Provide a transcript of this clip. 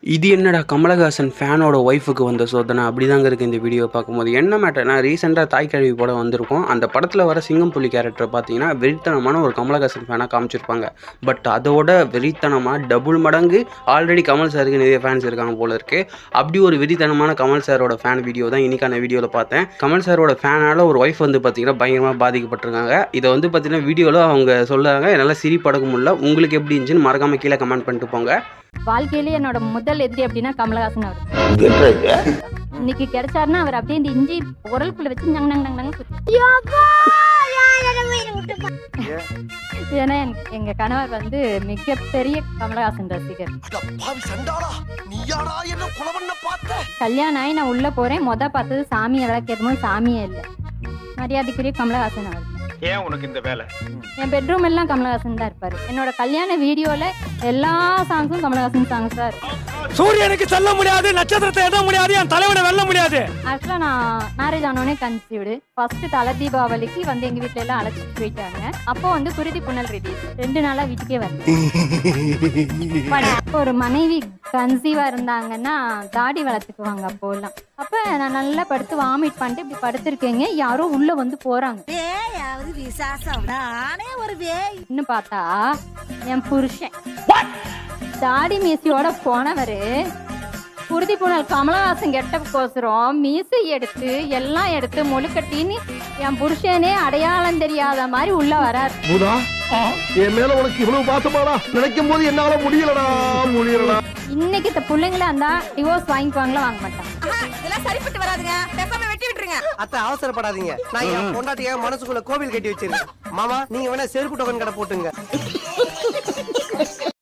இது என்னடா கமலஹாசன் ஃபேனோட ஒய்ஃபுக்கு வந்த சோதனை அப்படிதாங்க இருக்குது இந்த வீடியோ பார்க்கும்போது. என்ன மேட்டர்னா, ரீசெண்டாக தாய் கழுவி படம் வந்திருக்கும். அந்த படத்தில் வர சிங்கம்புலி கேரக்டரை பார்த்தீங்கன்னா வெறித்தனமான ஒரு கமலஹாசன் ஃபேனாக காமிச்சிருப்பாங்க. பட் அதோட வெறித்தனமாக டபுள் மடங்கு ஆல்ரெடி கமல் சாருக்கு நிறைய ஃபேன்ஸ் இருக்காங்க போல இருக்குது. அப்படி ஒரு வெறித்தனமான கமல் சாரோட ஃபேன் வீடியோ தான் இன்றைக்கான வீடியோவில் பார்த்தேன். கமல் சாரோட ஃபேனால் ஒரு ஒய்ஃப் வந்து பார்த்தீங்கன்னா பயங்கரமாக பாதிக்கப்பட்டிருக்காங்க. இதை வந்து பார்த்தீங்கன்னா வீடியோவில் அவங்க சொல்கிறாங்க, என்னால் சிரிப்படக்க முடியல. உங்களுக்கு எப்படி இருந்துச்சுன்னு மறக்காமல் கீழே கமெண்ட் பண்ணிட்டு போங்க. வாழ்க்கையிலே என்னோட முதல் எதிரி அப்படின்னா கமலஹாசன் அவர். இன்னைக்கு கிடைச்சாருன்னா அவர் அப்படியே இந்த இஞ்சி உரலுக்குள்ள வச்சு ஏன்னா எங்க கணவர் வந்து மிகப்பெரிய கமலஹாசன் ரசிகர். கல்யாணம் ஆகி நான் உள்ள போறேன், பார்த்தது சாமியை விளக்கேற்கும் சாமியே இல்லை. மரியாதைக்குரிய கமலஹாசன் அவர். ஏன் உனக்கு இந்த வேலை? என் பெட்ரூம் எல்லாம் கமலஹாசன் தான் இருப்பாரு. என்னோட கல்யாண வீடியோல எல்லா சாங்ஸும் கமலஹாசன் சாங்ஸ் தான் இருக்கும். சூரியனுக்கு செல்ல முடியாது, நட்சத்திரத்தை எட்ட முடியாது, என் தலைவனை வெல்ல முடியாது. ஆக்சுவலா நான் மேரேஜ் ஆனோடனே கன்சீவ்டு. ஃபர்ஸ்ட் தலை தீபாவளிக்கு வந்து எங்க வீட்டுல எல்லாம் அழைச்சிட்டு போயிட்டாங்க. அப்போ வந்து குருதி புனல் ரிலீஸ் 2 நாளா வீட்டுக்கே வரல. ஒரு மனைவி கன்சீவா இருந்தாங்கன்னா தாடி வளர்த்துக்குவாங்க அப்போ எல்லாம். அப்ப நான் நல்லா படுத்து வாமிட் பண்ணிட்டு இப்படி படுத்திருக்கேங்க, யாரோ உள்ள வந்து போறாங்க. இன்னும் பார்த்தா என் புருஷன் தாடி மீசியோட போனவரு குருதி புனல் கமலஹாசன் கெட்டப்புக்கோசரம் மீசை எடுத்து எல்லாம் எடுத்து மொழுக்கட்டின்னு என் புருஷனே அடையாளம் தெரியாத மாதிரி உள்ள வராரு. என் மேல உனக்கு இவ்வளவு பாசமாடா, நினைக்கும் போது என்னால முடியலடா. இன்னைக்கு இந்த பிள்ளைங்கள இருந்தா டிவோர்ஸ் வாங்கிக்குவாங்களா? வாங்க மாட்டாங்க. இதெல்லாம் சரிப்பட்டு வராதுங்க, பேசாம வெட்டி விட்டுருங்க. அத்தை அவசரப்படாதீங்க, நான் என் பொண்டாட்டிய மனசுக்குள்ள கோவில் கட்டி வச்சிருக்கேன். மாமா நீங்க வேணா செருப்பு டோக்கன் கடை போட்டுங்க.